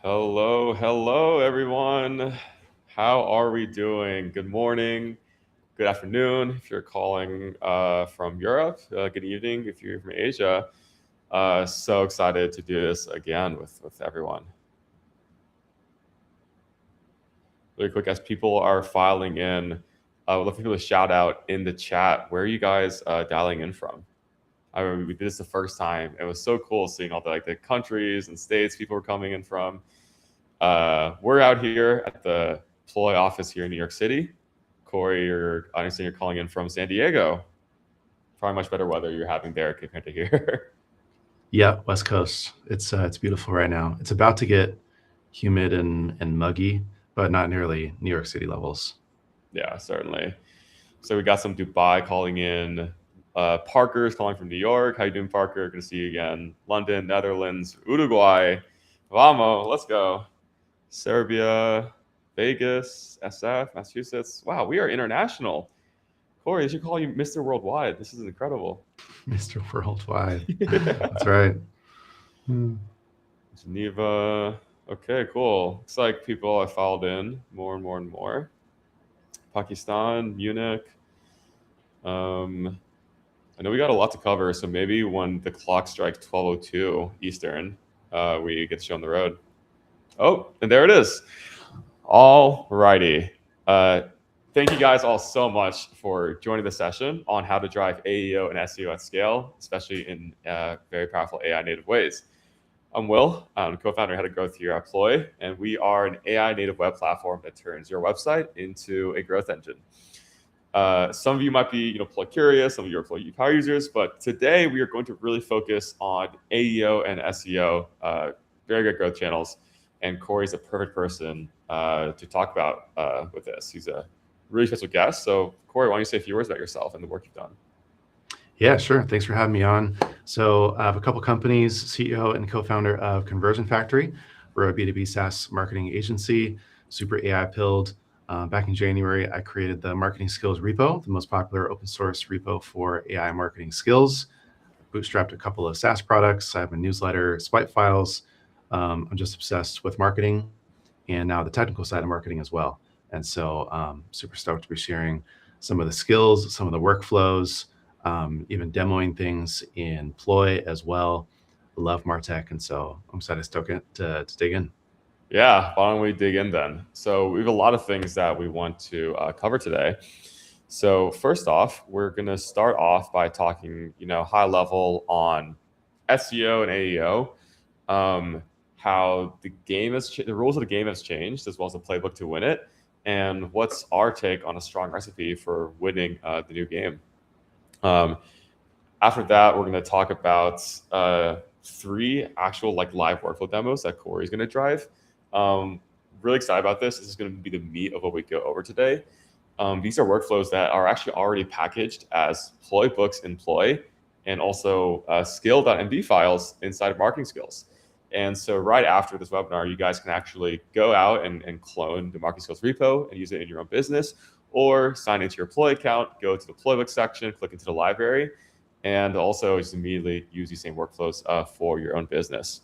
Hello, everyone. How are we doing? Good morning, good afternoon if you're calling from Europe, good evening if you're from Asia. So excited to do this again with everyone. Really quick, as people are filing in, I would love for people to shout out in the chat, where are you guys dialing in from? I remember we did this the first time. It was so cool seeing all the countries and states people were coming in from. We're out here at the Ploy office here in New York City. Corey, I understand you're calling in from San Diego. Probably much better weather you're having there compared to here. Yeah, West Coast. It's beautiful right now. It's about to get humid and muggy, but not nearly New York City levels. Yeah, certainly. So we got some Dubai calling in. Parker's calling from New York. How you doing, Parker? Good to see you again. London, Netherlands, Uruguay. Vamos, let's go. Serbia, Vegas, SF, Massachusetts. Wow, we are international. Corey, they should call you Mr. Worldwide. This is incredible. Mr. Worldwide. That's right. Geneva. Okay, cool. Looks like people have filed in more and more and more. Pakistan, Munich. I know we got a lot to cover, so maybe when the clock strikes 12:02 Eastern, we get to show on the road. Oh, and there it is. All righty. Thank you guys all so much for joining the session on how to drive AEO and SEO at scale, especially in very powerful AI native ways. I'm Will. I'm co-founder and head of growth here at Ploy, and we are an AI native web platform that turns your website into a growth engine. Some of you might be, Ploy curious, some of you are Ploy power users, but today we are going to really focus on AEO and SEO, very good growth channels. And Corey's a perfect person to talk about with this. He's a really special guest. So, Corey, why don't you say a few words about yourself and the work you've done? Yeah, sure. Thanks for having me on. So I have a couple companies, CEO and co-founder of Conversion Factory. We're a B2B SaaS marketing agency, super AI pilled. Back in January, I created the Marketing Skills Repo, the most popular open source repo for AI marketing skills. Bootstrapped a couple of SaaS products. I have a newsletter, Swipe Files. I'm just obsessed with marketing and now the technical side of marketing as well. And so super stoked to be sharing some of the skills, some of the workflows, even demoing things in Ploy as well. Love MarTech. And so I'm excited to dig in. Yeah, why don't we dig in then? So we have a lot of things that we want to cover today. So first off, we're going to start off by talking, high level on SEO and AEO, how the rules of the game has changed, as well as the playbook to win it, and what's our take on a strong recipe for winning the new game. After that, we're going to talk about 3 actual live workflow demos that Corey's going to drive. Really excited about this. This is going to be the meat of what we go over today. These are workflows that are actually already packaged as Ploy books in Ploy, and also skill.md files inside of Marketing Skills. And so right after this webinar, you guys can actually go out and clone the Marketing Skills repo and use it in your own business, or sign into your Ploy account, go to the Ploybook section, click into the library, and also just immediately use these same workflows for your own business.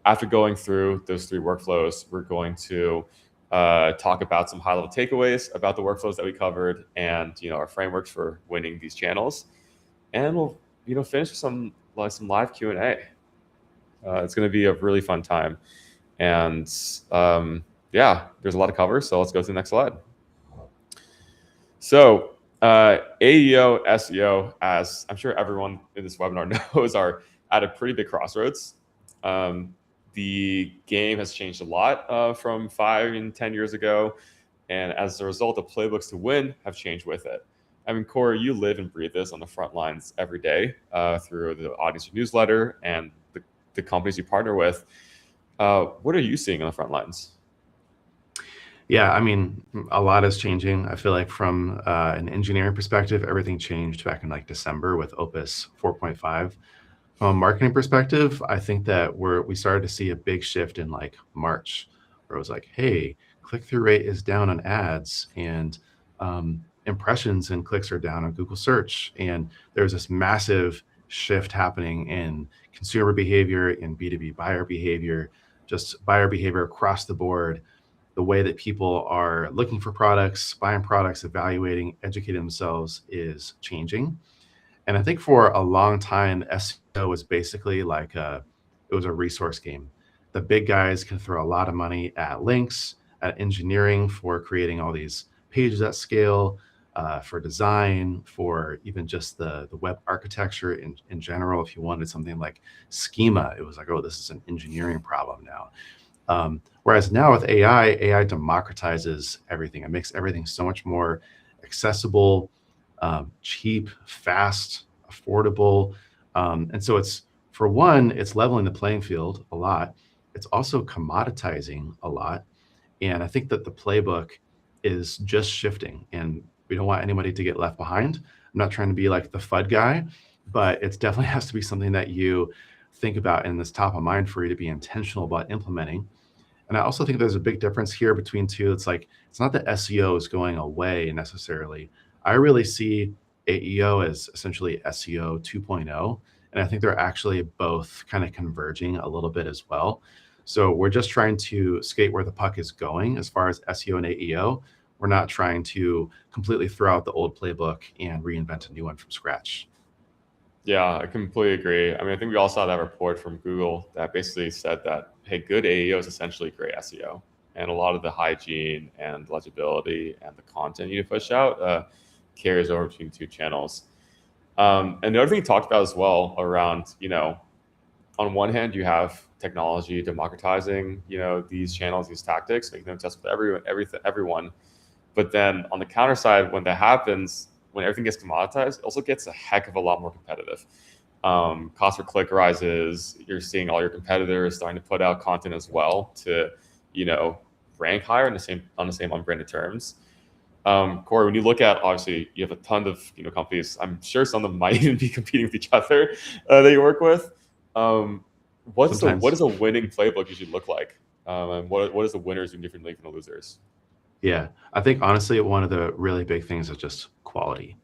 After going through those 3 workflows, we're going to talk about some high-level takeaways about the workflows that we covered, and our frameworks for winning these channels. And we'll finish with some live Q&A. It's going to be a really fun time, and yeah, there's a lot to cover. So let's go to the next slide. So AEO, SEO, as I'm sure everyone in this webinar knows, are at a pretty big crossroads. The game has changed a lot from 5 and 10 years ago. And as a result, the playbooks to win have changed with it. I mean, Corey, you live and breathe this on the front lines every day through the audience newsletter and the companies you partner with. What are you seeing on the front lines? Yeah, I mean, a lot is changing. I feel like from an engineering perspective, everything changed back in December with Opus 4.5. From a marketing perspective, I think that we started to see a big shift in March, where it was like, hey, click-through rate is down on ads, and impressions and clicks are down on Google search. And there's this massive shift happening in consumer behavior, in B2B buyer behavior, just buyer behavior across the board, the way that people are looking for products, buying products, evaluating, educating themselves is changing. And I think for a long time, SEO was basically like it was a resource game. The big guys can throw a lot of money at links, at engineering for creating all these pages at scale, for design, for even just the web architecture in general. If you wanted something like schema, it was like, oh, this is an engineering problem now. Whereas now with AI democratizes everything. It makes everything so much more accessible, cheap, fast, affordable. And so it's, for one, it's leveling the playing field a lot. It's also commoditizing a lot. And I think that the playbook is just shifting, and we don't want anybody to get left behind. I'm not trying to be like the FUD guy, but it definitely has to be something that you think about and is top of mind for you to be intentional about implementing. And I also think there's a big difference here between two. It's like, it's not that SEO is going away necessarily. I really see AEO as essentially SEO 2.0. And I think they're actually both kind of converging a little bit as well. So we're just trying to skate where the puck is going as far as SEO and AEO. We're not trying to completely throw out the old playbook and reinvent a new one from scratch. Yeah, I completely agree. I mean, I think we all saw that report from Google that basically said that, hey, good AEO is essentially great SEO. And a lot of the hygiene and legibility and the content you push out carries over between two channels. And the other thing you talked about as well around, on one hand, you have technology democratizing, these channels, these tactics, making them accessible to everyone. But then on the counter side, when that happens, when everything gets commoditized, it also gets a heck of a lot more competitive. Cost per click rises. You're seeing all your competitors starting to put out content as well to, rank higher on the same unbranded terms. Corey, when you look at, obviously, you have a ton of companies. I'm sure some of them might even be competing with each other that you work with. What does a winning playbook usually look like? And what is the winners doing differently from the losers? Yeah, I think honestly, one of the really big things is just quality.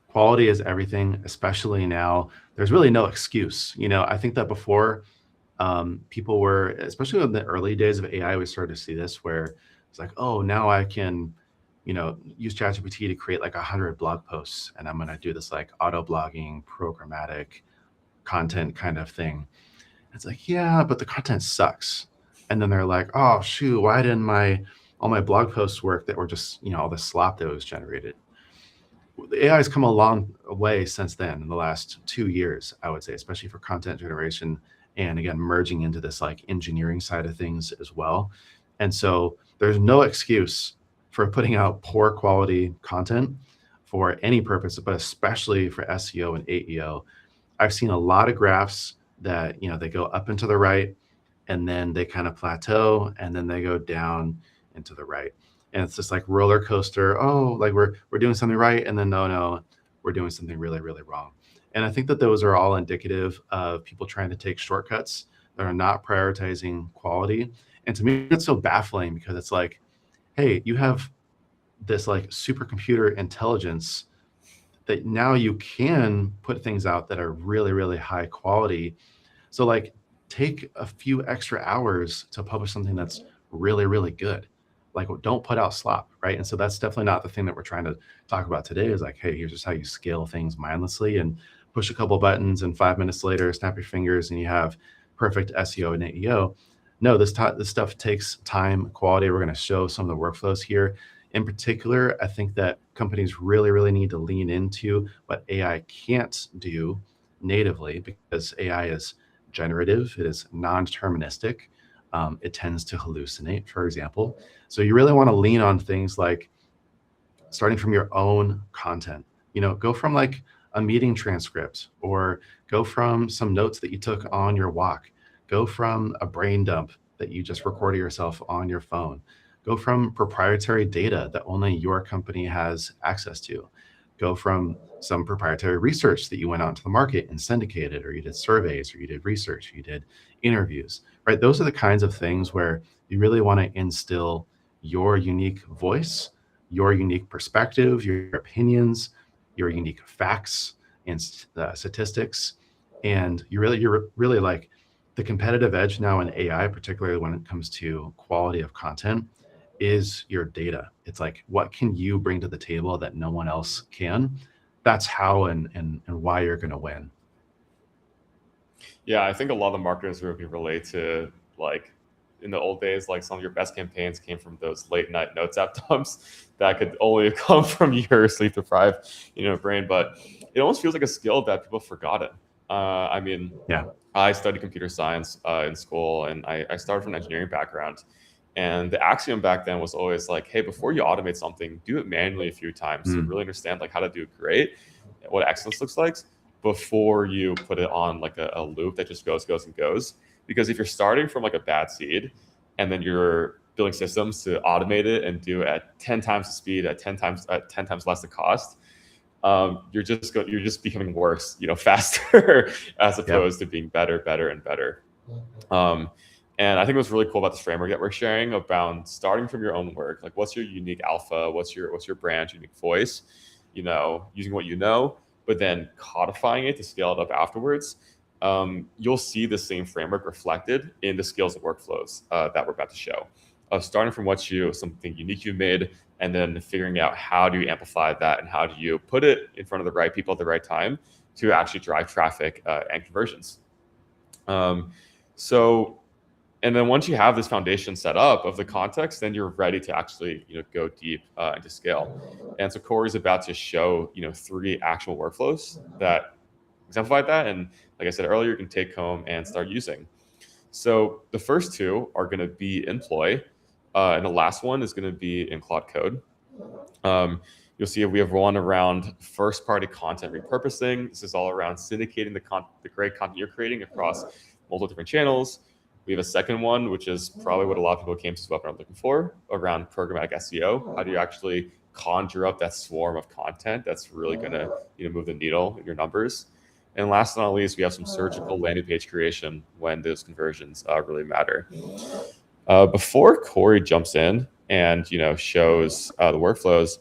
Quality is everything, especially now. There's really no excuse. I think that before, people were, especially in the early days of AI, we started to see this where it's like, oh, now I can, use ChatGPT to create like 100 blog posts, and I'm going to do this like auto blogging, programmatic content kind of thing. It's like, yeah, but the content sucks. And then they're like, oh, shoot, why didn't all my blog posts work that were just, all the slop that was generated? The AI has come a long way since then in the last 2 years, I would say, especially for content generation. And again, merging into this like engineering side of things as well. And so there's no excuse for putting out poor quality content for any purpose, but especially for SEO and AEO. I've seen a lot of graphs that, they go up and to the right, and then they kind of plateau, and then they go down and to the right. And it's just like roller coaster. Oh, like we're doing something right, and then no, we're doing something really, really wrong. And I think that those are all indicative of people trying to take shortcuts that are not prioritizing quality. And to me, it's so baffling because it's like, hey, you have this like supercomputer intelligence that now you can put things out that are really, really high quality. So like, take a few extra hours to publish something that's really, really good. Like, don't put out slop, right? And so that's definitely not the thing that we're trying to talk about today is like, hey, here's just how you scale things mindlessly and push a couple buttons, and 5 minutes later, snap your fingers and you have perfect SEO and AEO. No, this stuff takes time, quality. We're going to show some of the workflows here. In particular, I think that companies really, really need to lean into what AI can't do natively, because AI is generative, it is non-deterministic. It tends to hallucinate, for example. So you really want to lean on things like starting from your own content. Go from like a meeting transcript, or go from some notes that you took on your walk. Go from a brain dump that you just recorded yourself on your phone. Go from proprietary data that only your company has access to. Go from some proprietary research that you went out into the market and syndicated, or you did surveys, or you did research, or you did interviews, right? Those are the kinds of things where you really want to instill your unique voice, your unique perspective, your opinions, your unique facts and statistics. And you're really like the competitive edge now in AI, particularly when it comes to quality of content, is your data. It's like, what can you bring to the table that no one else can? That's how and why you're going to win. Yeah, I think a lot of the marketers really relate to, like, in the old days, like some of your best campaigns came from those late night notes app dumps that could only come from your sleep deprived, brain. But it almost feels like a skill that people have forgotten. I mean, Yeah. I studied computer science in school, and I started from an engineering background. And the axiom back then was always like, hey, before you automate something, do it manually a few times to really understand like how to do it great, what excellence looks like, before you put it on like a loop that just goes and goes. Because if you're starting from like a bad seed and then you're building systems to automate it and do it at 10 times the speed, at 10 times less the cost, you're just becoming worse, faster as opposed to being better and better. And I think what's really cool about this framework that we're sharing about starting from your own work, like what's your unique alpha, what's your brand, unique voice, using what you know, but then codifying it to scale it up afterwards. You'll see the same framework reflected in the skills and workflows that we're about to show. Starting from something unique you made, and then figuring out how do you amplify that and how do you put it in front of the right people at the right time to actually drive traffic and conversions. And then once you have this foundation set up of the context, then you're ready to actually go deep into scale. And so Corey's about to show 3 actual workflows that exemplify that. And like I said earlier, you can take home and start using. So the first 2 are going to be in Ploy, and the last one is going to be in Claude Code. You'll see we have one around first-party content repurposing. This is all around syndicating the great content you're creating across multiple different channels. We have a second one, which is probably what a lot of people came to this webinar looking for, around programmatic SEO. How do you actually conjure up that swarm of content that's really going to move the needle in your numbers? And last but not least, we have some surgical landing page creation when those conversions really matter. Before Corey jumps in and shows the workflows,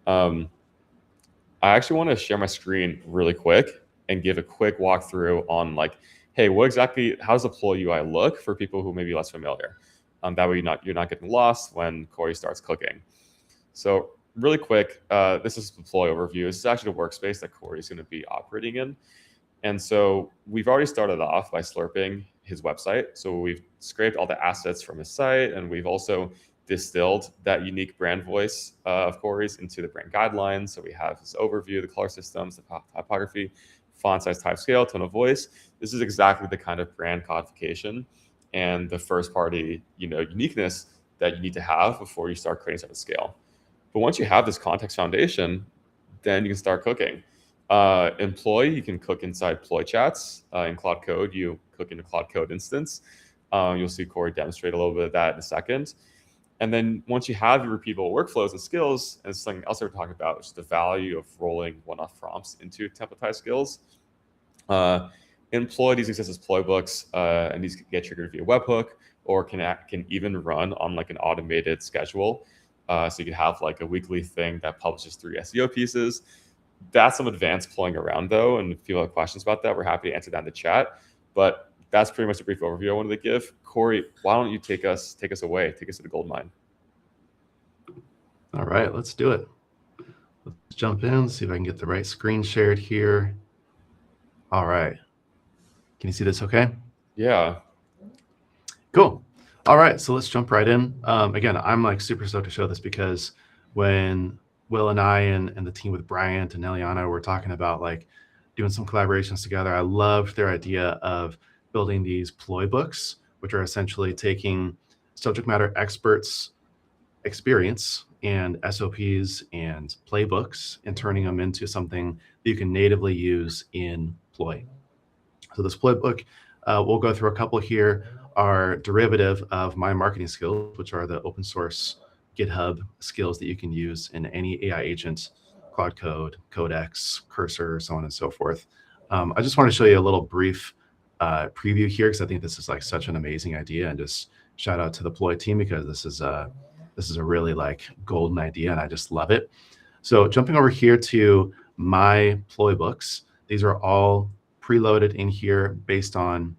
I actually want to share my screen really quick and give a quick walkthrough on like, hey, how does the Ploy UI look for people who may be less familiar? That way you're not getting lost when Corey starts cooking. So really quick, this is the Ploy overview. This is actually the workspace that Corey is going to be operating in. And so we've already started off by slurping his website. So we've scraped all the assets from his site, and we've also distilled that unique brand voice of Corey's into the brand guidelines. So we have his overview, the color systems, the typography, font size, type, scale, tone of voice. This is exactly the kind of brand codification and the first party uniqueness that you need to have before you start creating stuff at scale. But once you have this context foundation, then you can start cooking. In Ploy, you can cook inside Ploy chats. In Claude Code, you cook in a Claude Code instance. You'll see Corey demonstrate a little bit of that in a second. And then once you have your repeatable workflows and skills, and something else we're talking about, which is the value of rolling one-off prompts into templatized skills. In Ploy, these exist as Ploy books, and these can get triggered via webhook, or can even run on like an automated schedule. So you can have like a weekly thing that publishes 3 SEO pieces. That's some advanced ploying around though, and if you have questions about that, we're happy to answer that in the chat. But that's pretty much a brief overview I wanted to give. Corey, why don't you take us away, take us to the gold mine? All right, let's do it. Let's jump in, see if I can get the right screen shared here. All right. Can you see this okay? Yeah. Cool. All right, so let's jump right in. Again, I'm like super stoked to show this because when Will and I and the team with Bryant and Eliana were talking about like doing some collaborations together, I loved their idea of building these Ploy books, which are essentially taking subject matter experts' experience and SOPs and playbooks and turning them into something that you can natively use in Ploy. So this Ploy book, we'll go through a couple here, are derivative of my marketing skills, which are the open source GitHub skills that you can use in any AI agent, Claude Code, Codex, Cursor, so on and so forth. I just want to show you a little brief preview here because I think this is like such an amazing idea, and just shout out to the Ploy team because this is a really like golden idea and I just love it. So jumping over here to my Ploy books, these are all preloaded in here based on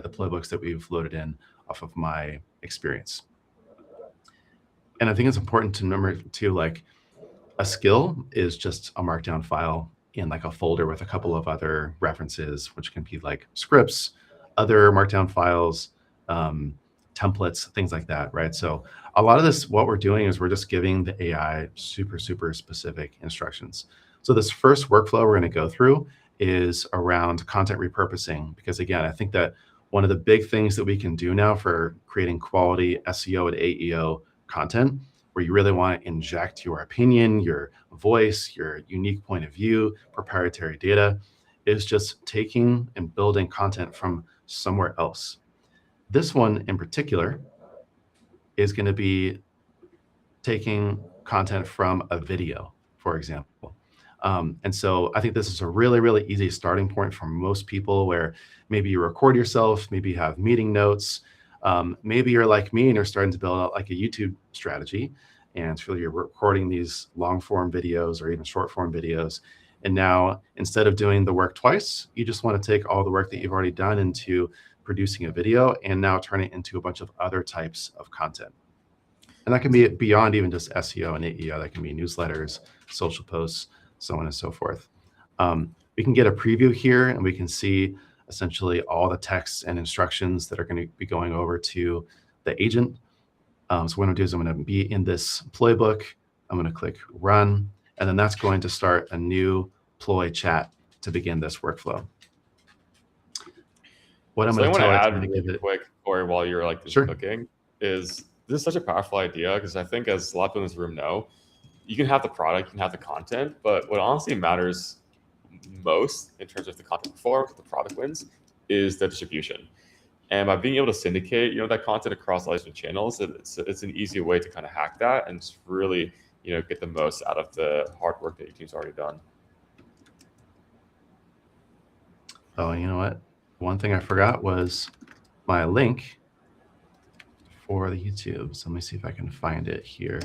the playbooks that we've loaded in off of my experience. And I think it's important to remember too, like a skill is just a markdown file in like a folder with a couple of other references, which can be like scripts, other markdown files, templates, things like that, right? So a lot of this, what we're doing is we're just giving the AI super, super specific instructions. So this first workflow we're going to go through is around content repurposing, because again, I think that one of the big things that we can do now for creating quality SEO and AEO content, where you really want to inject your opinion, your voice, your unique point of view, proprietary data, is just taking and building content from somewhere else. This one in particular is going to be taking content from a video, for example. And so I think this is a really, really easy starting point for most people, where maybe you record yourself, maybe you have meeting notes, maybe you're like me and you're starting to build out like a YouTube strategy, and so you're recording these long form videos or even short form videos. And now instead of doing the work twice, you just want to take all the work that you've already done into producing a video and now turn it into a bunch of other types of content. And that can be beyond even just SEO and AEO. That can be newsletters, social posts, so on and so forth. We can get a preview here and we can see essentially all the texts and instructions that are going to be going over to the agent. So what I'm going to do is I'm going to be in this playbook. I'm going to click run, and then that's going to start a new Ploy chat to begin this workflow. What I'm going to tell add really quick, or while you're like Sure. cooking, is this is such a powerful idea, because I think as a lot of people in this room know, you can have the product, you can have the content, but what honestly matters most in terms of the content performance, the product wins, is the distribution. And by being able to syndicate, that content across all these different channels, it's an easy way to kind of hack that and just really, get the most out of the hard work that your team's already done. Oh, you know what? One thing I forgot was my link for the YouTube. So let me see if I can find it here.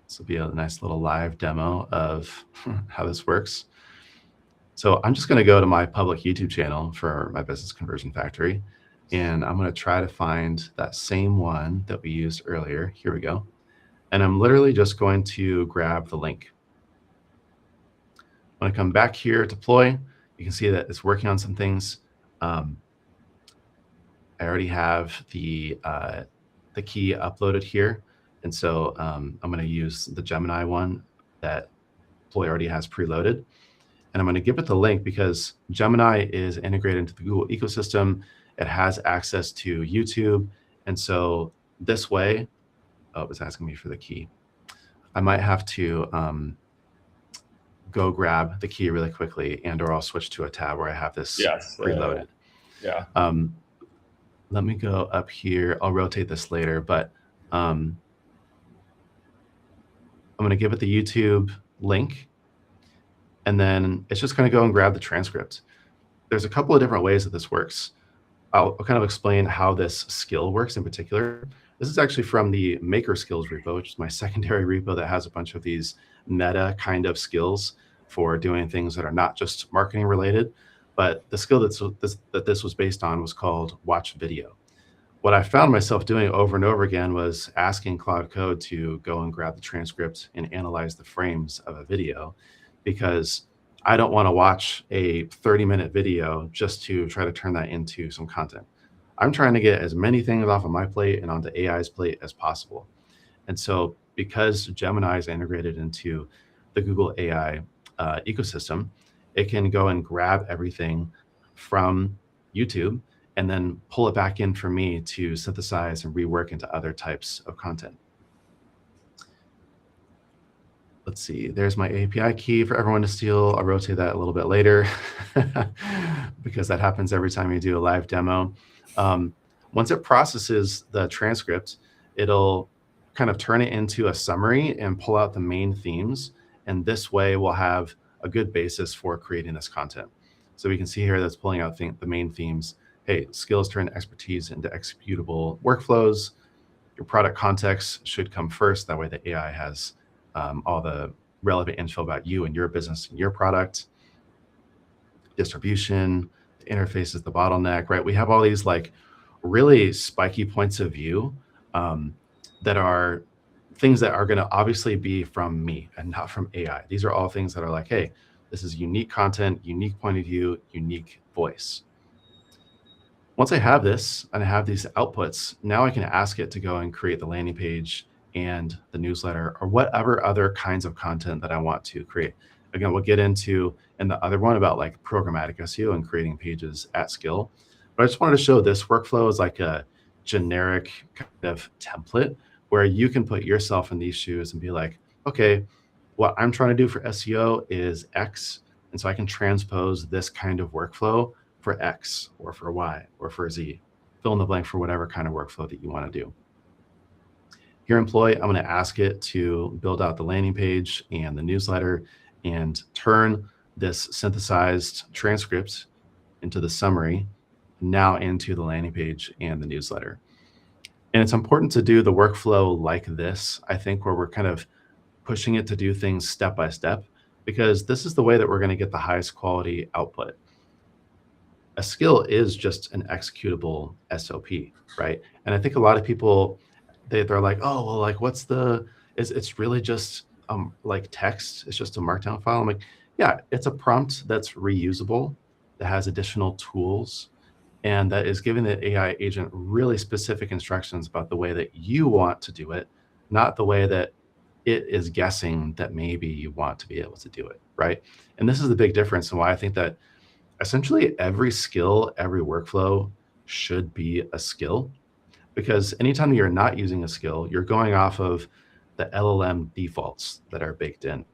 This will be a nice little live demo of how this works. So I'm just going to go to my public YouTube channel for my business Conversion Factory, and I'm going to try to find that same one that we used earlier. Here we go. And I'm literally just going to grab the link. When I come back here to Ploy, you can see that it's working on some things. I already have the key uploaded here. And so I'm going to use the Gemini one that Ploy already has preloaded. And I'm going to give it the link because Gemini is integrated into the Google ecosystem. It has access to YouTube. And so this way, oh, it was asking me for the key. I might have to go grab the key really quickly, and or I'll switch to a tab where I have this preloaded. Yeah. Let me go up here. I'll rotate this later, but I'm going to give it the YouTube link, and then it's just going to go and grab the transcript. There's a couple of different ways that this works. I'll kind of explain how this skill works in particular. This is actually from the Maker Skills repo, which is my secondary repo that has a bunch of these meta kind of skills for doing things that are not just marketing related. But the skill that this was based on was called Watch Video. What I found myself doing over and over again was asking Cloud Code to go and grab the transcript and analyze the frames of a video, because I don't want to watch a 30-minute video just to try to turn that into some content. I'm trying to get as many things off of my plate and onto AI's plate as possible. And so because Gemini is integrated into the Google AI ecosystem, it can go and grab everything from YouTube and then pull it back in for me to synthesize and rework into other types of content. Let's see, there's my API key for everyone to steal. I'll rotate that a little bit later because that happens every time you do a live demo. Once it processes the transcript, it'll kind of turn it into a summary and pull out the main themes. And this way we'll have a good basis for creating this content. So we can see here that's pulling out the main themes. Hey, skills turn expertise into executable workflows. Your product context should come first. That way the AI has all the relevant info about you and your business and your product. Distribution, The interface is the bottleneck, right? We have all these like really spiky points of view that are things that are going to obviously be from me and not from AI. These are all things that are like, hey, this is unique content, unique point of view, unique voice. Once I have this and I have these outputs, now I can ask it to go and create the landing page and the newsletter or whatever other kinds of content that I want to create. Again, we'll get into in the other one about like programmatic SEO and creating pages at scale. But I just wanted to show this workflow as like a generic kind of template where you can put yourself in these shoes and be like, okay, what I'm trying to do for SEO is X. And so I can transpose this kind of workflow for X or for Y or for Z. Fill in the blank for whatever kind of workflow that you want to do. Here in Ploy, I'm going to ask it to build out the landing page and the newsletter and turn this synthesized transcript into the summary, now into the landing page and the newsletter. And it's important to do the workflow like this, I think, where we're kind of pushing it to do things step by step, because this is the way that we're going to get the highest quality output. A skill is just an executable SOP, right? And I think a lot of people, they're like, oh, well, like, what's the, it's really just like text. It's just a markdown file. I'm like, yeah, it's a prompt that's reusable, that has additional tools, and that is giving the AI agent really specific instructions about the way that you want to do it, not the way that it is guessing that maybe you want to be able to do it, right? And this is the big difference and why I think that essentially every skill, every workflow should be a skill, because anytime you're not using a skill, you're going off of the LLM defaults that are baked in.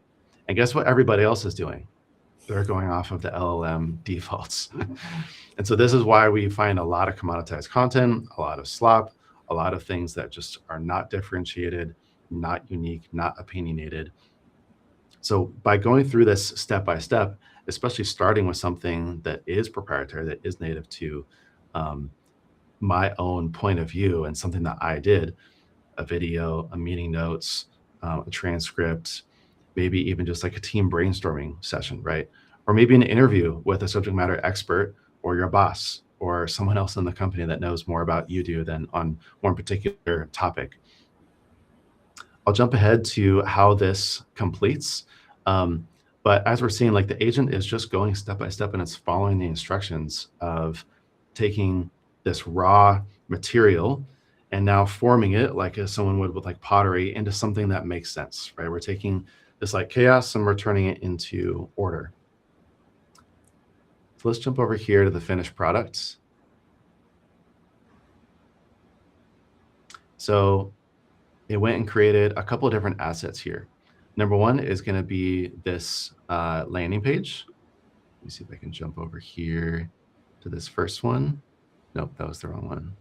And guess what everybody else is doing? They're going off of the LLM defaults. And so this is why we find a lot of commoditized content, a lot of slop, a lot of things that just are not differentiated, not unique, not opinionated. So by going through this step by step, especially starting with something that is proprietary, that is native to my own point of view and something that I did, a video, a meeting notes, a transcript, maybe even just like a team brainstorming session, right? Or maybe an interview with a subject matter expert or your boss or someone else in the company that knows more about you do than on one particular topic. I'll jump ahead to how this completes. But as we're seeing, like the agent is just going step by step and it's following the instructions of taking this raw material and now forming it like someone would with like pottery into something that makes sense, right? We're taking this like chaos and we're turning it into order. So let's jump over here to the finished product. So it went and created a couple of different assets here. Number one is going to be this landing page. Let me see if I can jump over here to this first one. Nope, that was the wrong one.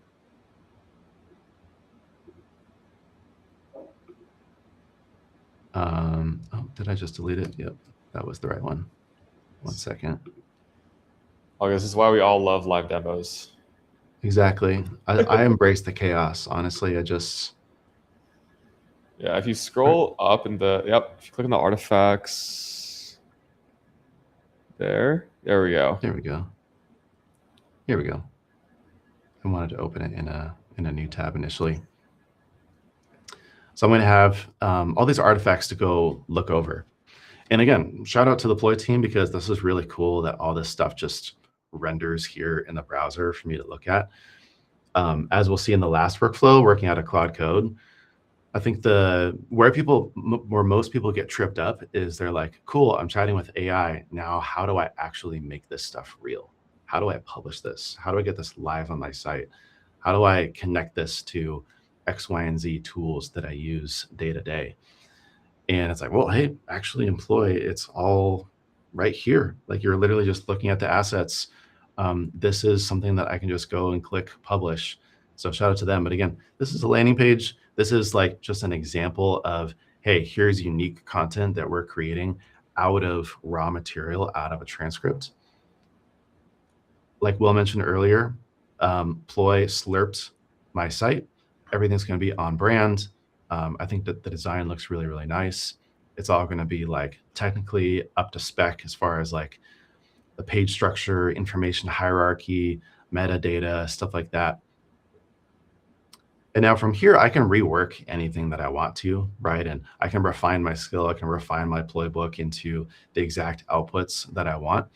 Oh, did I just delete it? Yep, that was the right one. One second. Okay, this is why we all love live demos. Exactly. I embrace the chaos. Honestly, Yeah, if you scroll up in the, if you click on the artifacts, there we go. There we go. Here we go. I wanted to open it in a new tab initially. So I'm going to have all these artifacts to go look over. And again, shout out to the Ploy team, because this is really cool that all this stuff just renders here in the browser for me to look at. As we'll see in the last workflow, working out of Cloud Code, I think where most people get tripped up is they're like, cool, I'm chatting with AI. Now, how do I actually make this stuff real? How do I publish this? How do I get this live on my site? How do I connect this to X, Y, and Z tools that I use day to day? And it's like, well, hey, actually in Ploy, it's all right here. Like you're literally just looking at the assets. This is something that I can just go and click publish. So shout out to them. But again, this is a landing page. This is like just an example of, hey, here's unique content that we're creating out of raw material, out of a transcript. Like Will mentioned earlier, Ploy slurped my site. Everything's going to be on brand. I think that the design looks really, really nice. It's all going to be like technically up to spec as far as like the page structure, information hierarchy, metadata, stuff like that. And now from here, I can rework anything that I want to, right? And I can refine my skill. I can refine my playbook into the exact outputs that I want.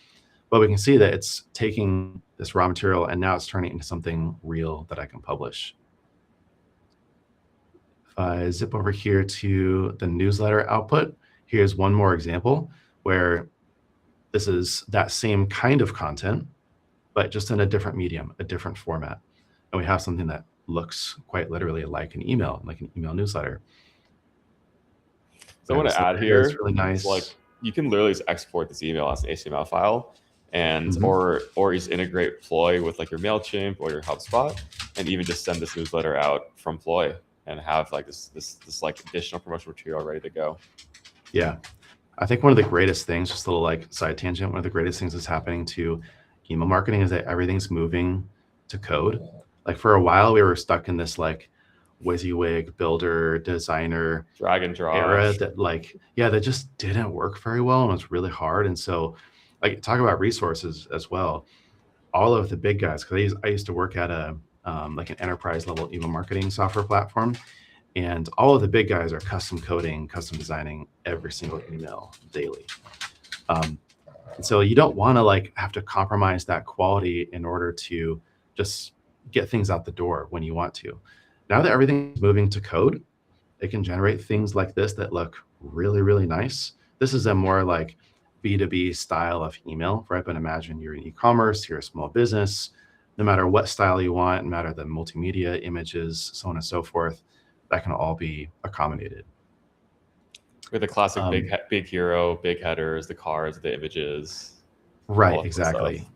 But we can see that it's taking this raw material and now it's turning it into something real that I can publish. If I zip over here to the newsletter output, here's one more example where this is that same kind of content, but just in a different medium, a different format. And we have something that looks quite literally like an email newsletter. So I want to add It's here, really nice. it's like you can literally just export this email as an HTML file, and or just integrate Ploy with like your MailChimp or your HubSpot, and even just send this newsletter out from Ploy and have like this like additional promotional material ready to go. Yeah, I think one of the greatest things, just a little like side tangent, one of the greatest things that's happening to email marketing is that everything's moving to code. Like for a while, we were stuck in this like WYSIWYG builder designer drag and drop era that like, yeah, that just didn't work very well and was really hard. And so like talk about resources as well. All of the big guys, because I used to work at a like an enterprise level email marketing software platform, and all of the big guys are custom coding, custom designing every single email daily. And so you don't want to like have to compromise that quality in order to just get things out the door when you want to. Now that everything's moving to code, it can generate things like this that look really, really nice. This is a more like B2B style of email, right? But imagine you're in e-commerce, you're a small business, no matter what style you want, no matter the multimedia, images, so on and so forth, that can all be accommodated. With the classic big hero, big headers, the cards, the images. Right, exactly.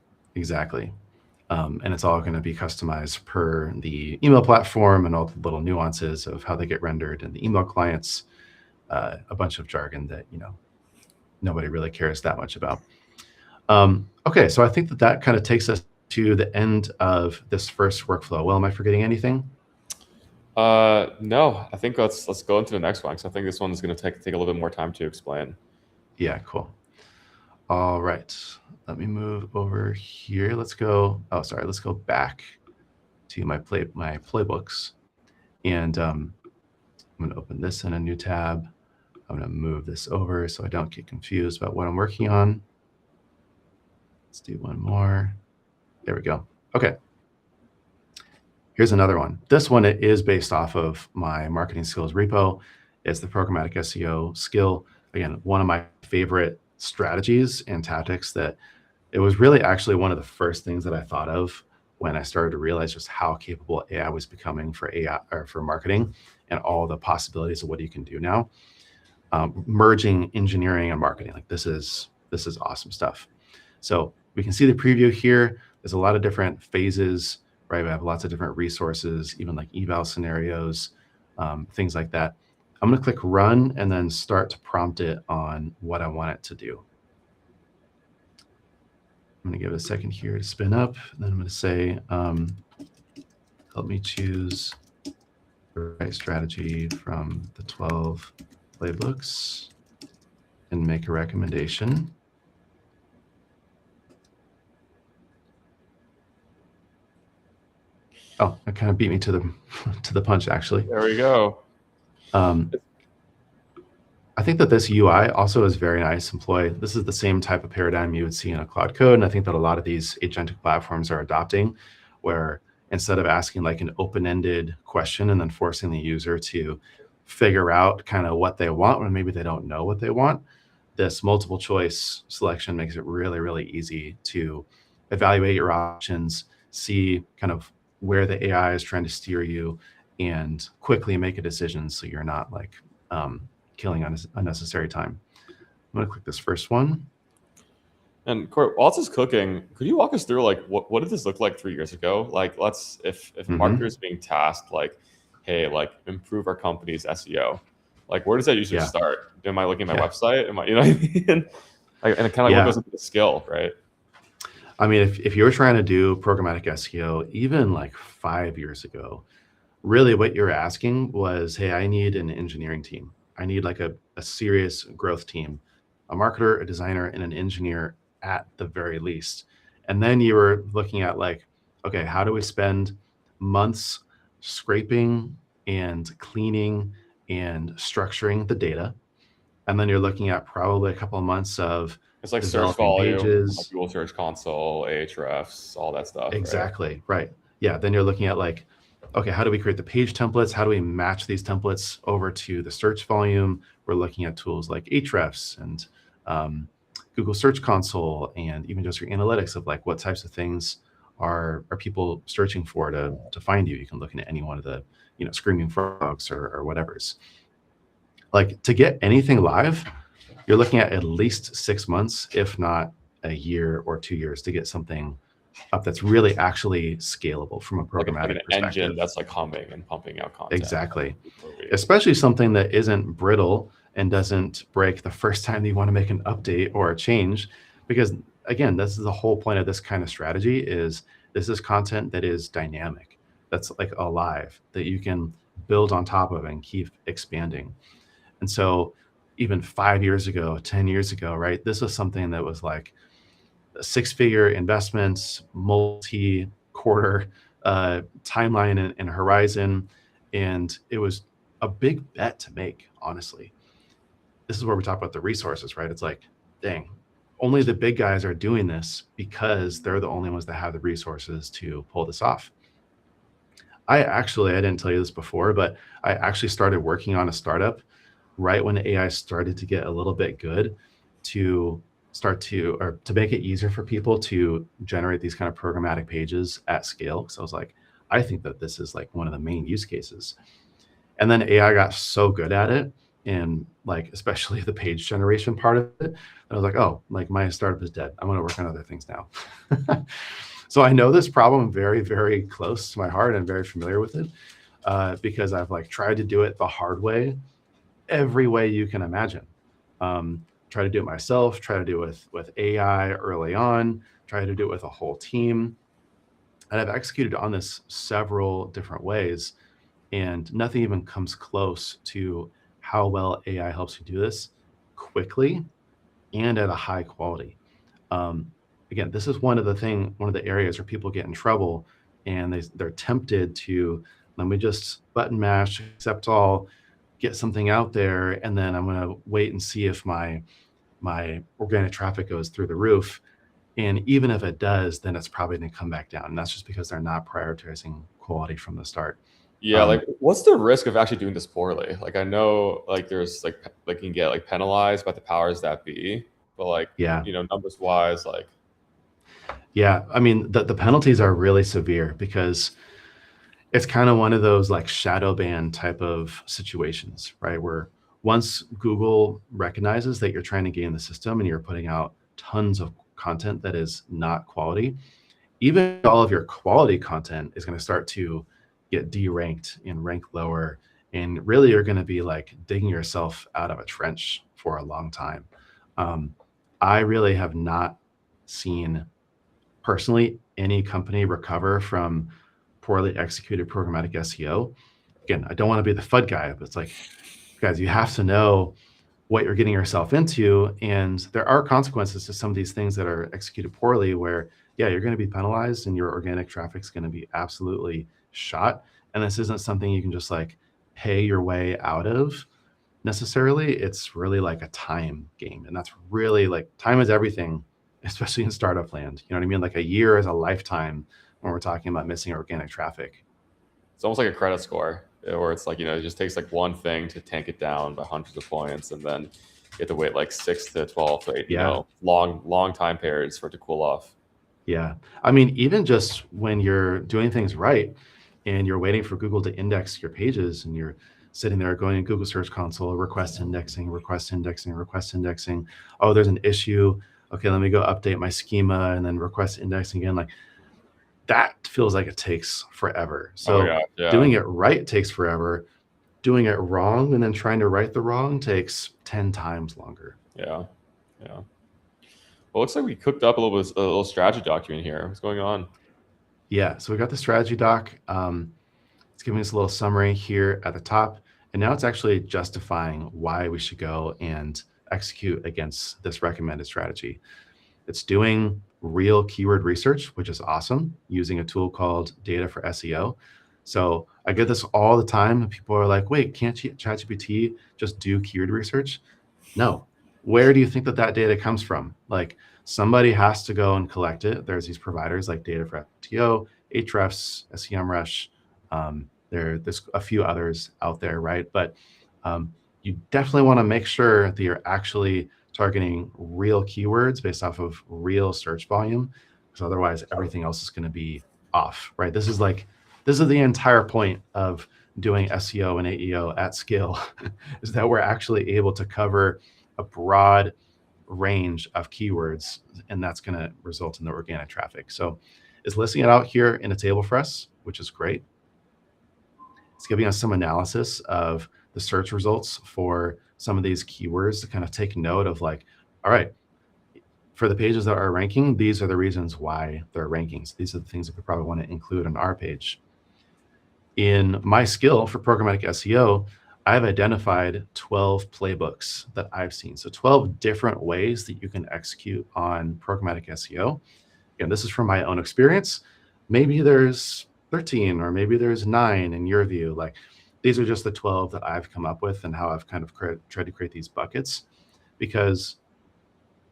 And it's all going to be customized per the email platform and all the little nuances of how they get rendered in the email clients, a bunch of jargon that, you know, nobody really cares that much about. Okay, so I think that kind of takes us to the end of this first workflow. Will, am I forgetting anything? No, I think let's go into the next one, because I think this one is going to take a little bit more time to explain. Yeah, cool. All right, let me move over here. Let's go. Oh, sorry. Let's go back to my playbooks, and I'm going to open this in a new tab. I'm going to move this over so I don't get confused about what I'm working on. Let's do one more. There we go. Okay. Here's another one. This one is based off of my marketing skills repo. It's the programmatic SEO skill. Again, one of my favorite strategies and tactics that it was really actually one of the first things that I thought of when I started to realize just how capable AI was becoming for AI or for marketing and all the possibilities of what you can do now. Merging engineering and marketing, like this is awesome stuff. So we can see the preview here. There's a lot of different phases, right? We have lots of different resources, even like eval scenarios, things like that. I'm going to click run and then start to prompt it on what I want it to do. I'm going to give it a second here to spin up. And then I'm going to say, help me choose the right strategy from the 12 playbooks and make a recommendation. Oh, it kind of beat me to the punch, actually. There we go. I think that this UI also is very nice. Ploy, this is the same type of paradigm you would see in a cloud code. And I think that a lot of these agentic platforms are adopting, where instead of asking like an open-ended question and then forcing the user to figure out kind of what they want when maybe they don't know what they want, this multiple choice selection makes it really, really easy to evaluate your options, see kind of where the AI is trying to steer you, and quickly make a decision so you're not like killing unnecessary time. I'm going to click this first one. And Court, while this is cooking, could you walk us through like what did this look like 3 years ago? Like, let's if marketers being tasked like, hey, like improve our company's SEO, like where does that usually start? Am I looking at my website? Am I, you know what I mean? Like, and kind of what goes into the skill, right? I mean, if you were trying to do programmatic SEO even like 5 years ago, really what you're asking was, hey, I need an engineering team. I need like a serious growth team, a marketer, a designer, and an engineer at the very least. And then you were looking at like, okay, how do we spend months scraping and cleaning and structuring the data? And then you're looking at probably a couple of months of It's like search developing volume, like pages. Google Search Console, Ahrefs, all that stuff, right? Exactly, right. Yeah, then you're looking at like, okay, how do we create the page templates? How do we match these templates over to the search volume? We're looking at tools like Ahrefs and Google Search Console, and even just your analytics of like what types of things are people searching for to find you. You can look into any one of the screaming frogs or whatever's. Like to get anything live, you're looking at least 6 months, if not a year or 2 years, to get something up that's really actually scalable from a Like programmatic an perspective. engine that's like humming and pumping out content. Exactly. Especially something that isn't brittle and doesn't break the first time that you want to make an update or a change. Because again, this is the whole point of this kind of strategy is this is content that is dynamic, that's like alive, that you can build on top of and keep expanding. And so even 5 years ago, 10 years ago, right, this was something that was like a 6-figure investments, multi-quarter timeline and horizon. And it was a big bet to make, honestly. This is where we talk about the resources, right? It's like, dang, only the big guys are doing this because they're the only ones that have the resources to pull this off. I didn't tell you this before, but I actually started working on a startup right when AI started to get a little bit good to make it easier for people to generate these kind of programmatic pages at scale. So I was like, I think that this is like one of the main use cases. And then AI got so good at it, and like especially the page generation part of it, I was like, oh, like my startup is dead. I'm going to work on other things now. So I know this problem very, very close to my heart and very familiar with it because I've like tried to do it the hard way, every way you can imagine. Try to do it myself, try to do it with AI early on, try to do it with a whole team. And I've executed on this several different ways, and nothing even comes close to how well AI helps you do this quickly and at a high quality. Again, this is one of the areas where people get in trouble, and they're tempted to, let me just button mash, accept all, get something out there, and then I'm going to wait and see if my organic traffic goes through the roof. And even if it does, then it's probably going to come back down. And that's just because they're not prioritizing quality from the start. Yeah, like what's the risk of actually doing this poorly? Like I know like there's like you can get like penalized by the powers that be, but like numbers wise, like I mean the penalties are really severe because it's kind of one of those like shadow ban type of situations, right? Where once Google recognizes that you're trying to game the system and you're putting out tons of content that is not quality, even all of your quality content is going to start to get deranked and rank lower. And really you're going to be like digging yourself out of a trench for a long time. I really have not seen personally any company recover from poorly executed programmatic SEO. Again, I don't want to be the FUD guy, but it's like, guys, you have to know what you're getting yourself into. And there are consequences to some of these things that are executed poorly where, you're going to be penalized and your organic traffic is going to be absolutely shot. And this isn't something you can just like pay your way out of necessarily. It's really like a time game. And that's really like time is everything, especially in startup land. You know what I mean? Like a year is a lifetime when we're talking about missing organic traffic. It's almost like a credit score, or it's like, it just takes like one thing to tank it down by hundreds of points, and then you have to wait like 6 to 12 to 8, long time periods for it to cool off. Yeah. I mean, even just when you're doing things right and you're waiting for Google to index your pages and you're sitting there going in Google Search Console, request indexing. Oh, there's an issue. Okay, let me go update my schema and then request indexing again. Like that feels like it takes forever. So doing it right takes forever. Doing it wrong and then trying to right the wrong takes 10 times longer. Yeah. Well, it looks like we cooked up a little strategy document here. What's going on? Yeah, so we got the strategy doc. It's giving us a little summary here at the top. And now it's actually justifying why we should go and execute against this recommended strategy. It's doing real keyword research, which is awesome, using a tool called Data for SEO. So I get this all the time. People are like, wait, can't ChatGPT just do keyword research? No. Where do you think that data comes from? Like, somebody has to go and collect it. There's these providers like Data for SEO, Ahrefs, SEMrush. There's a few others out there, right? But you definitely want to make sure that you're actually targeting real keywords based off of real search volume, because otherwise everything else is going to be off, right? This is the entire point of doing SEO and AEO at scale is that we're actually able to cover a broad range of keywords, and that's going to result in the organic traffic. So it's listing it out here in a table for us, which is great. It's giving us some analysis of the search results for some of these keywords to kind of take note of, like, all right, for the pages that are ranking, these are the reasons why they're rankings. These are the things that we probably want to include on our page. In my skill for programmatic SEO, I've identified 12 playbooks that I've seen. So 12 different ways that you can execute on programmatic SEO. Again, this is from my own experience. Maybe there's 13 or maybe there's 9 in your view. Like, these are just the 12 that I've come up with and how I've kind of tried to create these buckets, because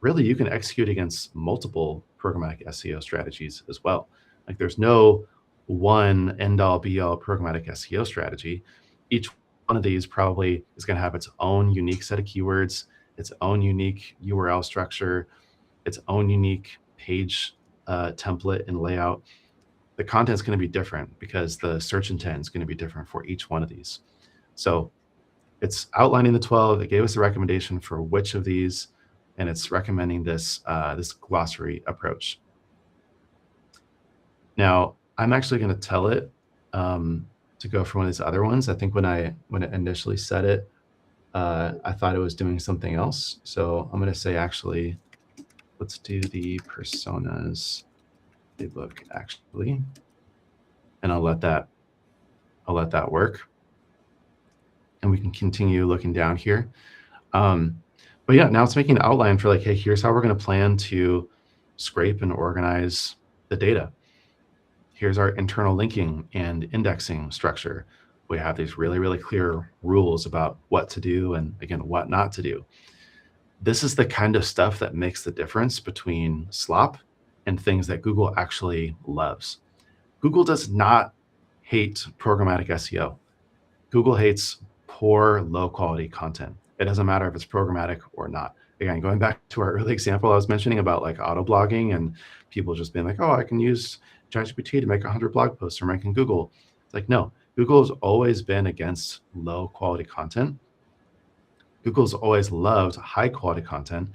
really you can execute against multiple programmatic SEO strategies as well. Like, there's no one end all be all programmatic SEO strategy. Each one of these probably is going to have its own unique set of keywords, its own unique URL structure, its own unique page template and layout. The content is going to be different because the search intent is going to be different for each one of these. So it's outlining the 12. It gave us a recommendation for which of these, and it's recommending this glossary approach. Now, I'm actually going to tell it to go for one of these other ones. I think when it initially said it, I thought it was doing something else. So I'm going to say, actually, let's do the personas playbook actually, and I'll let that work, and we can continue looking down here. But yeah, now it's making an outline for, like, hey, here's how we're going to plan to scrape and organize the data. Here's our internal linking and indexing structure. We have these really, really clear rules about what to do and, again, what not to do. This is the kind of stuff that makes the difference between slop and things that Google actually loves. Google does not hate programmatic SEO. Google hates poor, low-quality content. It doesn't matter if it's programmatic or not. Again, going back to our early example I was mentioning about, like, auto blogging and people just being like, oh, I can use ChatGPT to make 100 blog posts from ranking Google. It's like, no, Google has always been against low-quality content. Google's always loved high-quality content.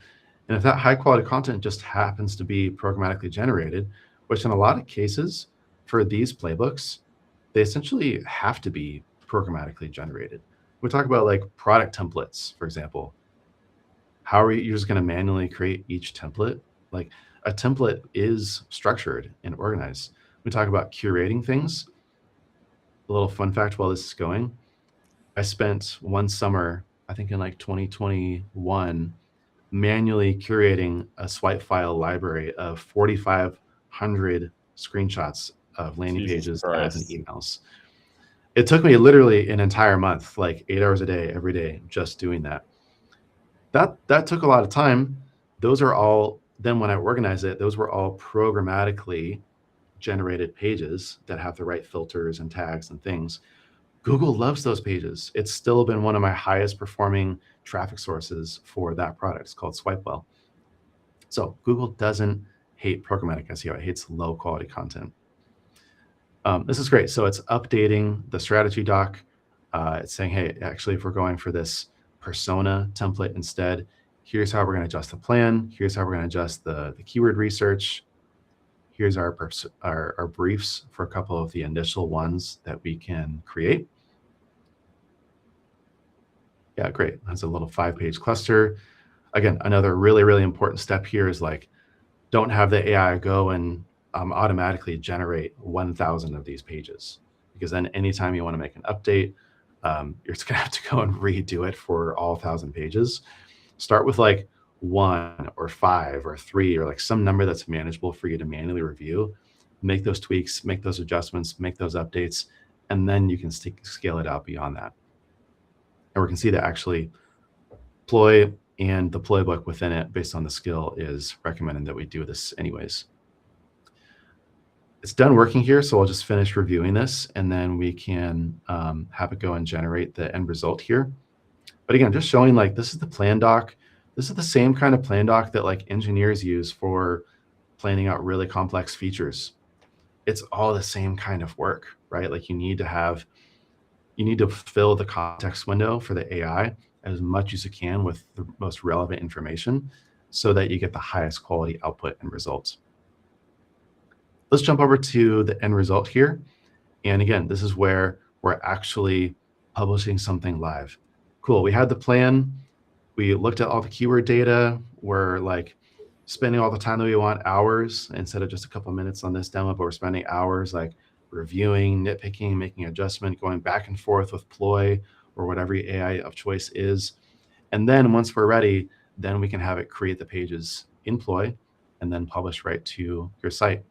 And if that high-quality content just happens to be programmatically generated, which in a lot of cases for these playbooks, they essentially have to be programmatically generated. We talk about, like, product templates, for example. How are you just going to manually create each template? Like, a template is structured and organized. We talk about curating things. A little fun fact while this is going, I spent one summer, I think in like 2021, manually curating a swipe file library of 4,500 screenshots of landing pages, ads, and emails. It took me literally an entire month, like 8 hours a day, every day, just doing that. That took a lot of time. Those are all, then when I organize it, those were all programmatically generated pages that have the right filters and tags and things. Google loves those pages. It's still been one of my highest performing traffic sources for that product. It's called SwipeWell. So Google doesn't hate programmatic SEO. It hates low quality content. This is great. So it's updating the strategy doc. It's saying, hey, actually, if we're going for this persona template instead, here's how we're going to adjust the plan. Here's how we're going to adjust the keyword research. Here's our briefs for a couple of the initial ones that we can create. Yeah, great. That's a little 5-page cluster. Again, another really, really important step here is, like, don't have the AI go and automatically generate 1,000 of these pages, because then anytime you want to make an update, you're just going to have to go and redo it for all 1,000 pages. Start with, like, 1 or 5 or 3 or like some number that's manageable for you to manually review, make those tweaks, make those adjustments, make those updates, and then you can scale it out beyond that. And we can see that actually Ploy and the playbook within it based on the skill is recommending that we do this anyways. It's done working here, so I'll just finish reviewing this and then we can have it go and generate the end result here. But again, just showing like this is the plan doc. This is the same kind of plan doc that like engineers use for planning out really complex features. It's all the same kind of work, right? Like you need to fill the context window for the AI as much as you can with the most relevant information so that you get the highest quality output and results. Let's jump over to the end result here. And again, this is where we're actually publishing something live. Cool, we had the plan. We looked at all the keyword data. We're like spending all the time that we want, hours, instead of just a couple minutes on this demo, but we're spending hours like reviewing, nitpicking, making adjustment, going back and forth with Ploy or whatever AI of choice is. And then once we're ready, then we can have it create the pages in Ploy and then publish right to your site.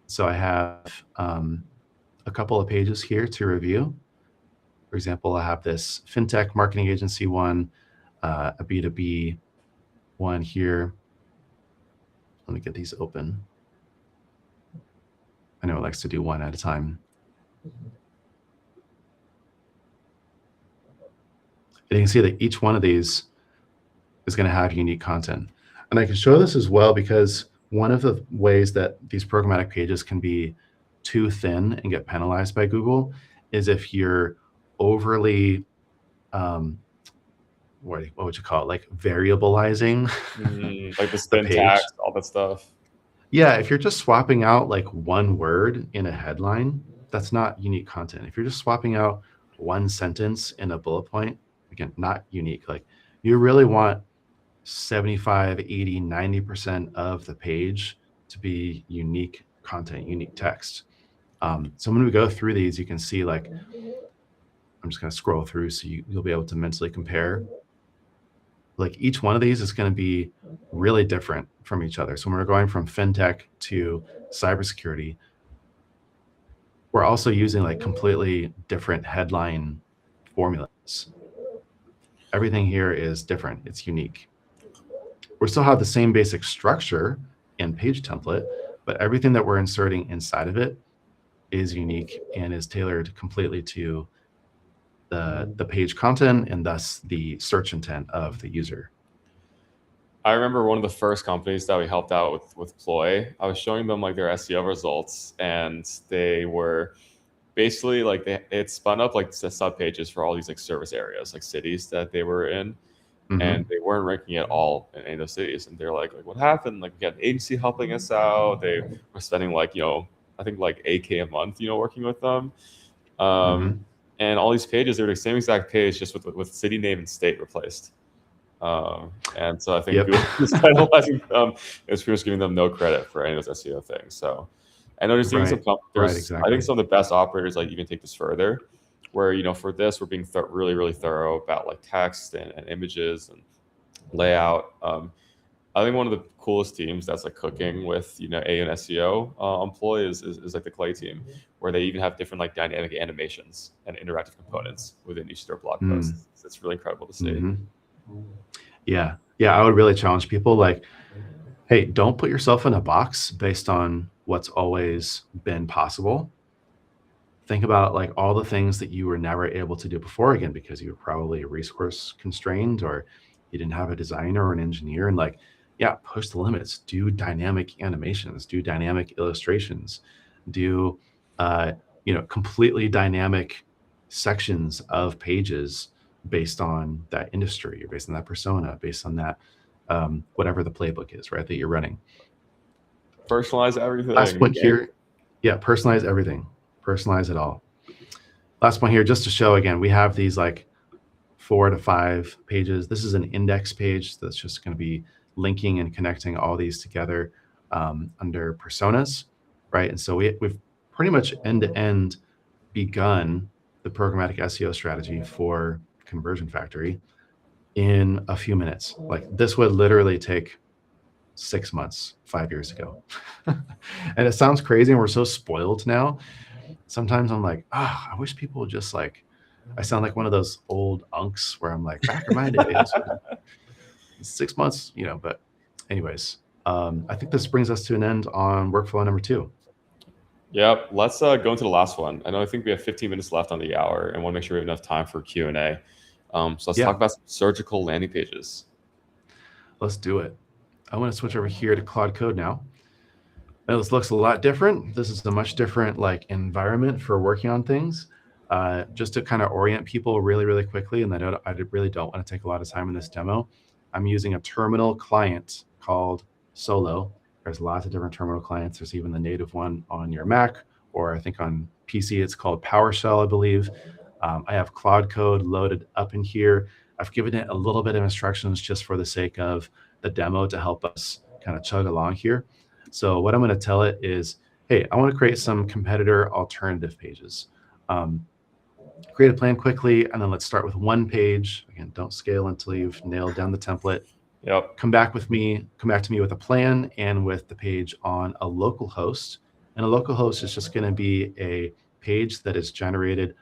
So I have a couple of pages here to review. For example, I have this fintech marketing agency one, a B2B one here. Let me get these open. I know it likes to do one at a time. And you can see that each one of these is going to have unique content. And I can show this as well because one of the ways that these programmatic pages can be too thin and get penalized by Google is if you're overly, what would you call it? Like variabilizing. Like the syntax, all that stuff. Yeah, if you're just swapping out like one word in a headline, that's not unique content. If you're just swapping out one sentence in a bullet point, again, not unique. Like you really want 75, 80, 90% of the page to be unique content, unique text. So when we go through these, you can see like, I'm just going to scroll through so you'll be able to mentally compare. Like each one of these is going to be really different from each other. So when we're going from fintech to cybersecurity, we're also using like completely different headline formulas. Everything here is different. It's unique. We still have the same basic structure and page template, but everything that we're inserting inside of it is unique and is tailored completely to the page content and thus the search intent of the user. I remember one of the first companies that we helped out with Ploy. I was showing them like their SEO results, and they were basically like they had spun up like sub pages for all these like service areas, like cities that they were in, and they weren't ranking at all in any of those cities. And they're like what happened? Like we got an agency helping us out. They were spending like I think like $8K a month, working with them. And all these pages, they're the same exact page, just with city name and state replaced. And so I think Google is penalizing them. It's pretty much giving them no credit for any of those SEO things. So I know there's I think some of the best operators like even take this further, where for this we're being really, really thorough about like text and images and layout. I think one of the coolest teams that's like cooking with AEO and SEO on Ploy is like the Clay team, where they even have different like dynamic animations and interactive components within each of their blog posts. It's really incredible to see. Yeah, I would really challenge people like, hey, don't put yourself in a box based on what's always been possible. Think about like all the things that you were never able to do before, again, because you were probably resource constrained or you didn't have a designer or an engineer, and like, yeah, push the limits, do dynamic animations, do dynamic illustrations, do completely dynamic sections of pages based on that industry or based on that persona, based on that whatever the playbook is, right, that you're running. Personalize everything. Last point here, personalize everything, personalize it all. Last point here, just to show again, we have these like 4 to 5 pages. This is an index page that's just going to be linking and connecting all these together under personas, right? And so we've pretty much end-to-end begun the programmatic SEO strategy for Conversion Factory. in a few minutes. Like this would literally take 6 months, 5 years ago. And it sounds crazy and we're so spoiled now. Sometimes I'm like, I wish people would just like, I sound like one of those old unks where I'm like, back in my days, 6 months, but anyways, I think this brings us to an end on workflow number 2. Yep. Let's go into the last one. I think we have 15 minutes left on the hour and want to make sure we have enough time for Q&A. So let's talk about some surgical landing pages. Let's do it. I want to switch over here to Claude Code now. Now this looks a lot different. This is a much different like environment for working on things. Just to kind of orient people really, really quickly, and I really don't want to take a lot of time in this demo. I'm using a terminal client called Solo. There's lots of different terminal clients. There's even the native one on your Mac, or I think on PC it's called PowerShell, I believe. I have Claude Code loaded up in here. I've given it a little bit of instructions just for the sake of the demo to help us kind of chug along here. So what I'm going to tell it is, hey, I want to create some competitor alternative pages. Create a plan quickly, and then let's start with one page. Again, don't scale until you've nailed down the template. Yep. Come back to me with a plan and with the page on a local host. And a local host is just going to be a page that is generated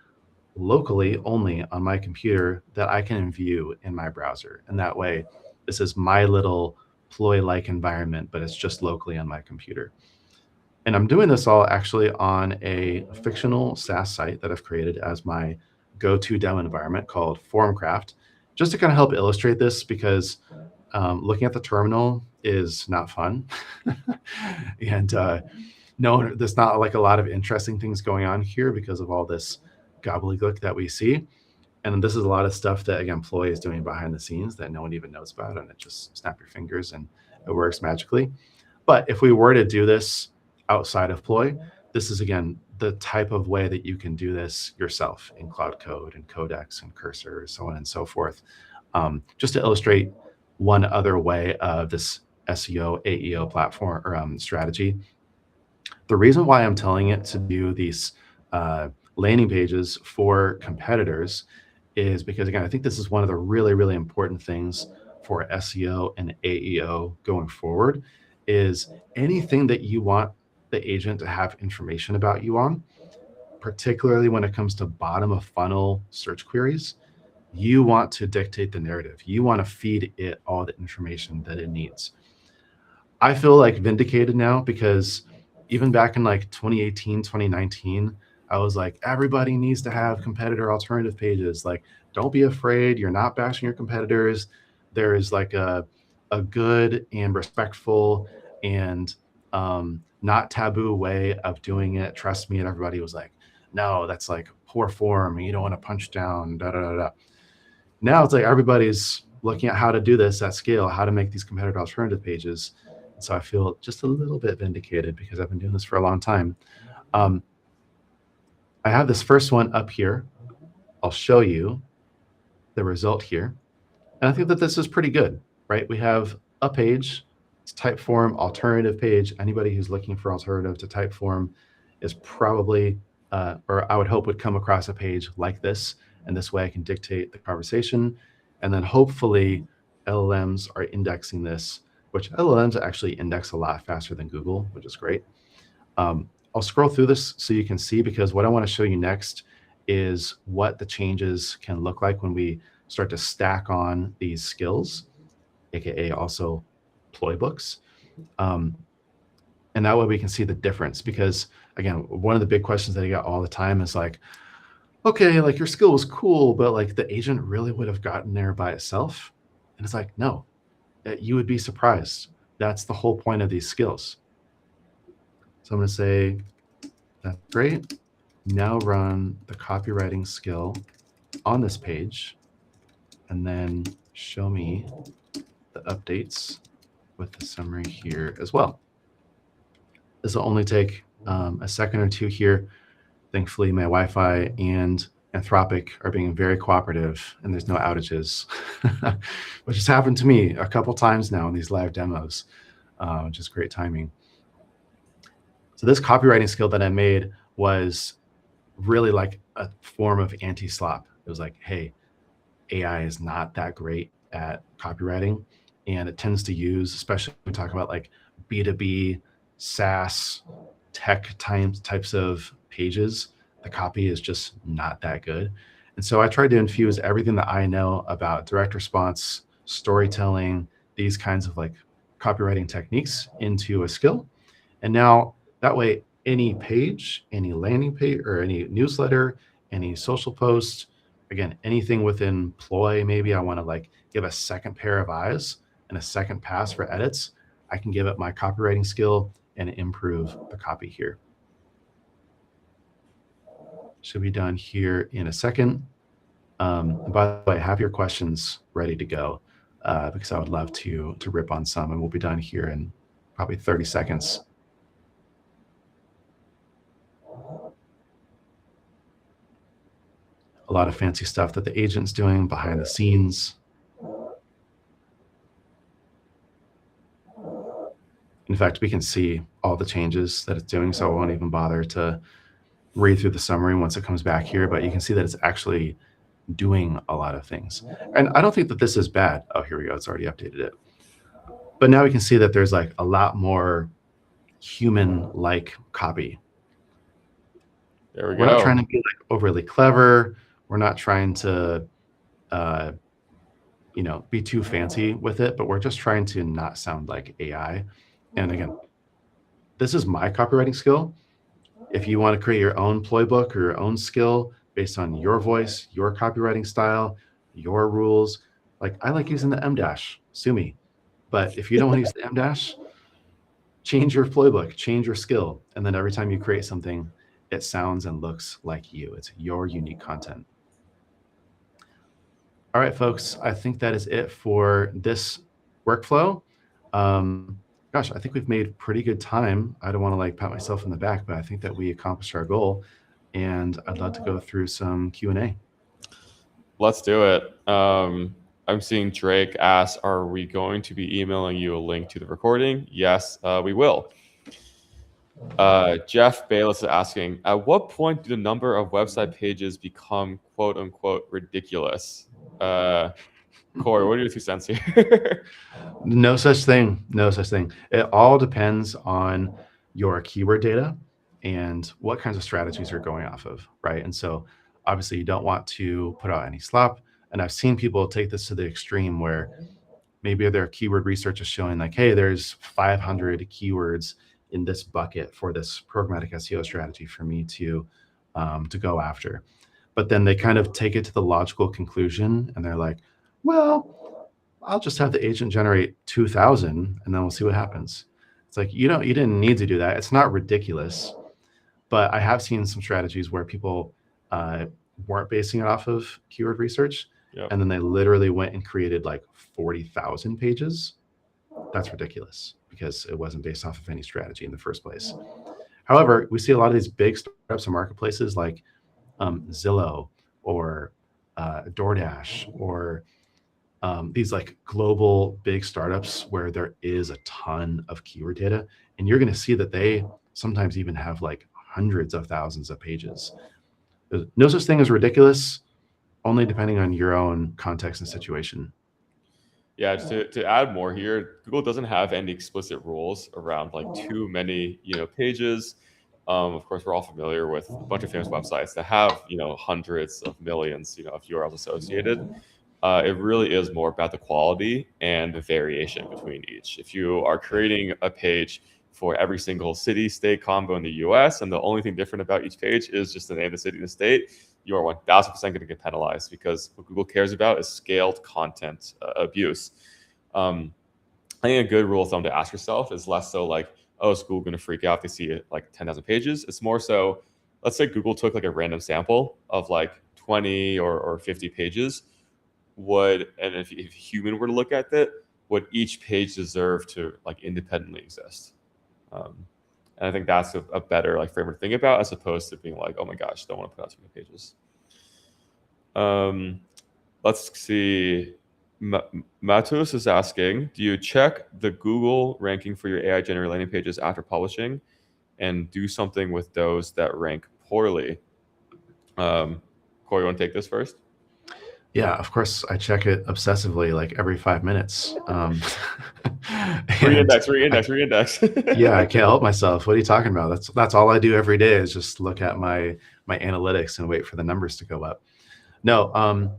locally only on my computer that I can view in my browser. And that way, this is my little Ploy-like environment, but it's just locally on my computer. And I'm doing this all actually on a fictional SaaS site that I've created as my go-to demo environment called Formcraft, just to kind of help illustrate this, because looking at the terminal is not fun. And no, there's not like a lot of interesting things going on here because of all this gobbledygook that we see. And this is a lot of stuff that, again, Ploy is doing behind the scenes that no one even knows about, and it just snap your fingers and it works magically. But if we were to do this outside of Ploy, this is, again, the type of way that you can do this yourself in Cloud Code and Codex and Cursor, so on and so forth. Just to illustrate one other way of this SEO AEO platform or strategy. The reason why I'm telling it to do these landing pages for competitors is because, again, I think this is one of the really, really important things for SEO and AEO going forward, is anything that you want the agent to have information about you on, particularly when it comes to bottom of funnel search queries, you want to dictate the narrative. You want to feed it all the information that it needs. I feel like vindicated now, because even back in like 2018, 2019, I was like, everybody needs to have competitor alternative pages. Like, don't be afraid. You're not bashing your competitors. There is like a good and respectful and not taboo way of doing it. Trust me. And everybody was like, no, that's like poor form. And you don't want to punch down, da, da, da, da. Now it's like everybody's looking at how to do this at scale, how to make these competitor alternative pages. So I feel just a little bit vindicated because I've been doing this for a long time. I have this first one up here. I'll show you the result here. And I think that this is pretty good, right? We have a page, it's Typeform alternative page. Anybody who's looking for alternative to Typeform is probably, or I would hope would come across a page like this. And this way I can dictate the conversation. And then hopefully LLMs are indexing this, which LLMs actually index a lot faster than Google, which is great. I'll scroll through this so you can see, because what I want to show you next is what the changes can look like when we start to stack on these skills, aka also Ploy books. And that way we can see the difference, because again, one of the big questions that I get all the time is like, okay, like your skill was cool, but like the agent really would have gotten there by itself. And it's like, no, you would be surprised. That's the whole point of these skills. So I'm going to say, that's great. Now run the copywriting skill on this page, and then show me the updates with the summary here as well. This will only take a second or two here. Thankfully, my Wi-Fi and Anthropic are being very cooperative, and there's no outages, which has happened to me a couple times now in these live demos, which is great timing. So this copywriting skill that I made was really like a form of anti-slop. It was like, hey, AI is not that great at copywriting, and it tends to use, especially when we talk about like B2B, SaaS, tech types of pages, the copy is just not that good. And so I tried to infuse everything that I know about direct response, storytelling, these kinds of like copywriting techniques into a skill. And now that way, any page, any landing page, or any newsletter, any social post, again, anything within Ploy, maybe I want to like give a second pair of eyes and a second pass for edits, I can give it my copywriting skill and improve the copy here. Should be done here in a second. And by the way, have your questions ready to go because I would love to rip on some, and we'll be done here in probably 30 seconds. A lot of fancy stuff that the agent's doing behind the scenes. In fact, we can see all the changes that it's doing, so I won't even bother to read through the summary once it comes back here, but you can see that it's actually doing a lot of things. And I don't think that this is bad. Oh, here we go. It's already updated it. But now we can see that there's like a lot more human-like copy. There we go. We're not trying to be like overly clever. We're not trying to, be too fancy with it, but we're just trying to not sound like AI. And again, this is my copywriting skill. If you want to create your own ploy book or your own skill based on your voice, your copywriting style, your rules, like I like using the M dash, sue me. But if you don't want to use the M dash, change your ploy book, change your skill. And then every time you create something, it sounds and looks like you. It's your unique content. All right, folks, I think that is it for this workflow. Gosh, I think we've made pretty good time. I don't want to like pat myself in the back, but I think that we accomplished our goal, and I'd love to go through some Q&A. Let's do it. I'm seeing Drake ask, are we going to be emailing you a link to the recording? Yes, we will. Jeff Bayless is asking, at what point do the number of website pages become quote unquote ridiculous? Corey, what are your 2 cents here? No such thing. No such thing. It all depends on your keyword data and what kinds of strategies you're going off of, right? And so obviously you don't want to put out any slop. And I've seen people take this to the extreme where maybe their keyword research is showing like, hey, there's 500 keywords in this bucket for this programmatic SEO strategy for me to go after. But then they kind of take it to the logical conclusion and they're like, well, I'll just have the agent generate 2,000 and then we'll see what happens. It's like, you didn't need to do that. It's not ridiculous, but I have seen some strategies where people weren't basing it off of keyword research. Yep. And then they literally went and created like 40,000 pages. That's ridiculous because it wasn't based off of any strategy in the first place. However, we see a lot of these big startups and marketplaces like Zillow or DoorDash or these like global big startups where there is a ton of keyword data, and you're going to see that they sometimes even have like hundreds of thousands of pages. There's no such thing as ridiculous, only depending on your own context and situation. Yeah, just to add more here, Google doesn't have any explicit rules around like too many, pages. Of course, we're all familiar with a bunch of famous websites that have, hundreds of millions, of URLs associated. It really is more about the quality and the variation between each. If you are creating a page for every single city, state combo in the US, and the only thing different about each page is just the name of the city and the state, you are 1,000% going to get penalized because what Google cares about is scaled content abuse. I think a good rule of thumb to ask yourself is less so like, oh, is Google going to freak out if they see like 10,000 pages? It's more so, let's say Google took like a random sample of like 20 or 50 pages. And if a human were to look at it, would each page deserve to like independently exist? And I think that's a better like framework to think about as opposed to being like, oh my gosh, don't want to put out too many pages. Let's see. Matus is asking, do you check the Google ranking for your AI generated landing pages after publishing and do something with those that rank poorly? Corey, you want to take this first? Yeah, of course, I check it obsessively, like every 5 minutes. And Reindex, reindex, yeah, I reindex. can't help myself. What are you talking about? That's all I do every day is just look at my analytics and wait for the numbers to go up. No,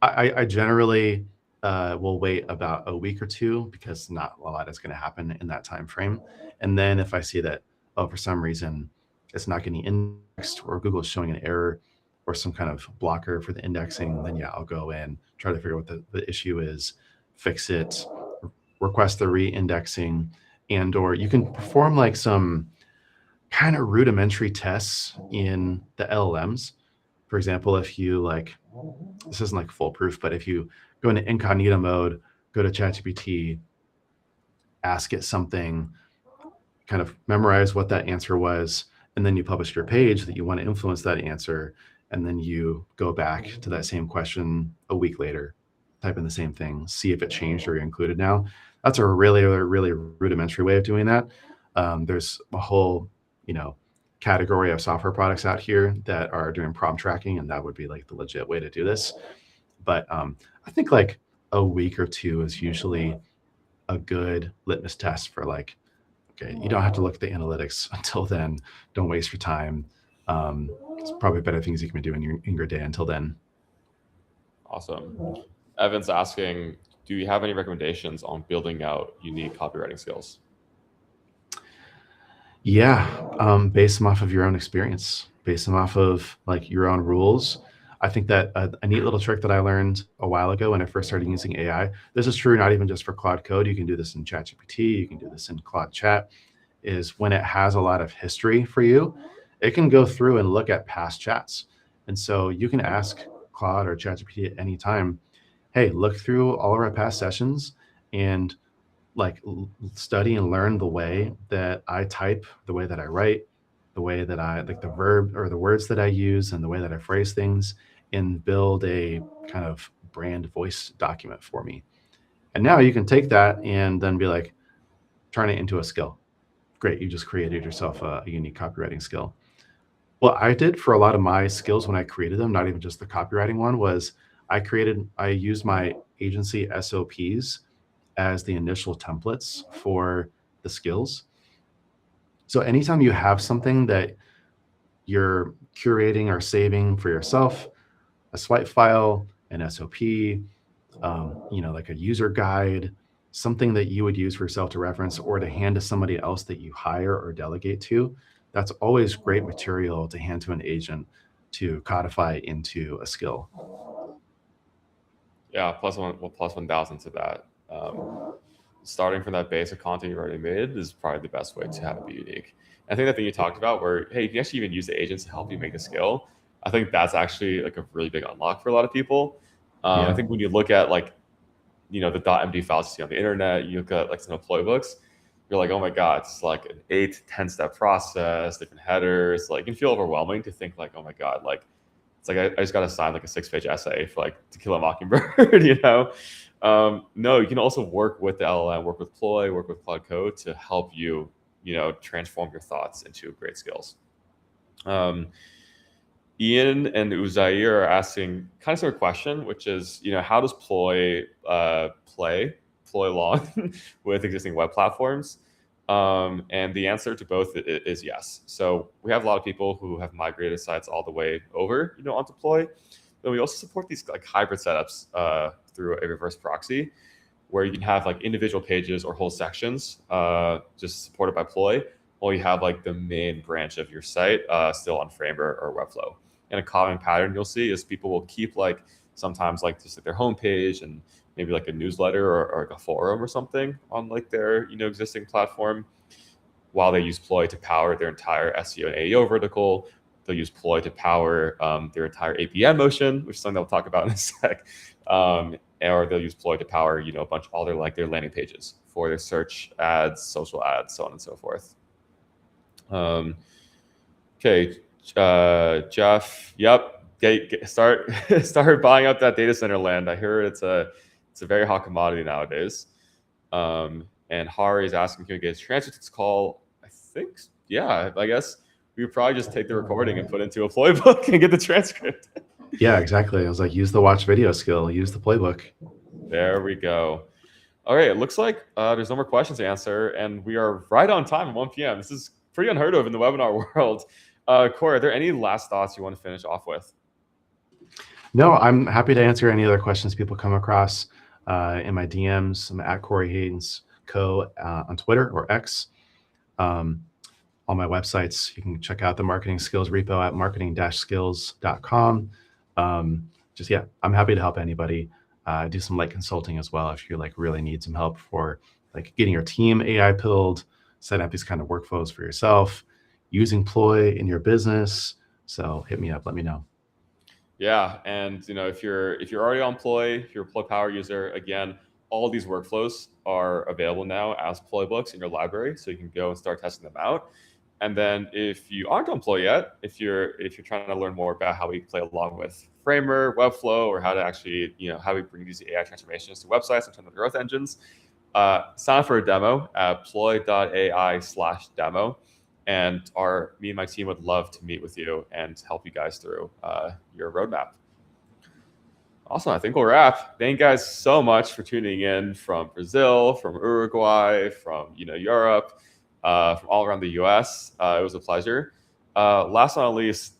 I generally will wait about a week or two because not a lot is going to happen in that time frame. And then if I see that, oh, for some reason it's not getting indexed or Google's showing an error or some kind of blocker for the indexing, then yeah, I'll go in, try to figure out what the issue is, fix it, request the re-indexing, and or you can perform like some kind of rudimentary tests in the LLMs. For example, if you like, this isn't like foolproof, but if you go into incognito mode, go to ChatGPT, ask it something, kind of memorize what that answer was, and then you publish your page that you want to influence that answer, and then you go back to that same question a week later, type in the same thing, see if it changed or you're included now. That's a really rudimentary way of doing that. There's a whole, category of software products out here that are doing prompt tracking, and that would be like the legit way to do this. But I think like a week or two is usually a good litmus test for like, okay, you don't have to look at the analytics until then. Don't waste your time. It's probably better things you can do in your day until then. Awesome. Evan's asking, do you have any recommendations on building out unique copywriting skills? Yeah, base them off of your own experience, base them off of like your own rules. I think that a neat little trick that I learned a while ago when I first started using AI, this is true not even just for Claude Code, you can do this in ChatGPT, you can do this in Claude Chat, is when it has a lot of history for you, it can go through and look at past chats. And so you can ask Claude or ChatGPT at any time, hey, look through all of our past sessions and like study and learn the way that I type, the way that I write, the way that I like the verb or the words that I use and the way that I phrase things, and build a kind of brand voice document for me. And now you can take that and then be like, turn it into a skill. Great, you just created yourself a unique copywriting skill. What I did for a lot of my skills when I created them, not even just the copywriting one, was I used my agency SOPs as the initial templates for the skills. So anytime you have something that you're curating or saving for yourself, a swipe file, an SOP, like a user guide, something that you would use for yourself to reference or to hand to somebody else that you hire or delegate to, that's always great material to hand to an agent to codify into a skill. Yeah, plus 1,000 to that. Starting from that basic content you've already made is probably the best way to have it be unique. I think that thing you talked about where, hey, you can actually even use the agents to help you make a skill. I think that's actually like a really big unlock for a lot of people. I think when you look at like, the .md files you see on the internet, you look at like some Ploy books, you're like, oh my God, it's like an 8 to 10 step process, different headers. Like it can feel overwhelming to think like, oh my God, like it's like I just got to sign like a 6-page essay for like To Kill a Mockingbird, No, you can also work with the LLM, work with Ploy, work with Cloud Code to help you, transform your thoughts into great skills. Ian and Uzair are asking kind of similar question, which is, how does Ploy play along with existing web platforms? And the answer to both is yes. So we have a lot of people who have migrated sites all the way over, onto Ploy. But we also support these like hybrid setups through a reverse proxy, where you can have like individual pages or whole sections just supported by Ploy, while you have like the main branch of your site still on Framer or Webflow. And a common pattern you'll see is people will keep like sometimes like just like their homepage and maybe like a newsletter or like a forum or something on like their existing platform, while they use Ploy to power their entire SEO and AEO vertical. They'll use Ploy to power their entire APN motion, which is something that we'll talk about in a sec. Or they'll use Ploy to power, a bunch of all their landing pages for their search ads, social ads, so on and so forth. Okay, Jeff. Yep. Start buying up that data center land. I hear it's a very hot commodity nowadays. And Hari is asking, can we get a transcript to this call? I think, yeah, I guess we would probably just take the recording and put it into a Ploy book and get the transcript. Yeah, exactly. I was like, use the watch video skill, use the playbook. There we go. All right, it looks like there's no more questions to answer, and we are right on time at 1 p.m. This is pretty unheard of in the webinar world. Corey, are there any last thoughts you want to finish off with? No, I'm happy to answer any other questions people come across in my DMs. I'm at Corey Haines Co on Twitter or X. On my websites, you can check out the marketing skills repo at marketing-skills.com. Yeah, I'm happy to help anybody. Do some light consulting as well if you like really need some help for like getting your team AI pilled, setting up these kind of workflows for yourself, using Ploy in your business. So hit me up, let me know. Yeah, and if you're already on Ploy, if you're a Ploy Power user, again, all these workflows are available now as Ploy books in your library, so you can go and start testing them out. And then if you aren't on Ploy yet, if you're trying to learn more about how we play along with Framer, Webflow, or how to actually how we bring these AI transformations to websites and turn them to growth engines, sign up for a demo at ploy.ai/demo. And me and my team would love to meet with you and help you guys through your roadmap. Awesome. I think we'll wrap. Thank you guys so much for tuning in from Brazil, from Uruguay, from Europe, from all around the US. It was a pleasure. Last but not least,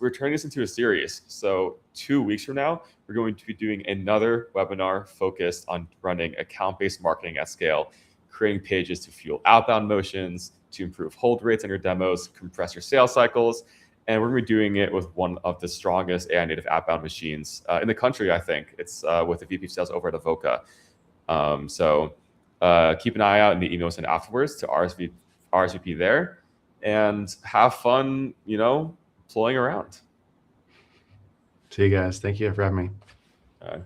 we're turning this into a series. So 2 weeks from now, we're going to be doing another webinar focused on running account-based marketing at scale, creating pages to fuel outbound motions, to improve hold rates on your demos, compress your sales cycles. And we're going to be doing it with one of the strongest AI native outbound machines in the country, I think. It's with the VP of sales over at Avoca. So keep an eye out in the emails and afterwards to RSVP there, and have fun, ploying around. See you guys. Thank you for having me. All right.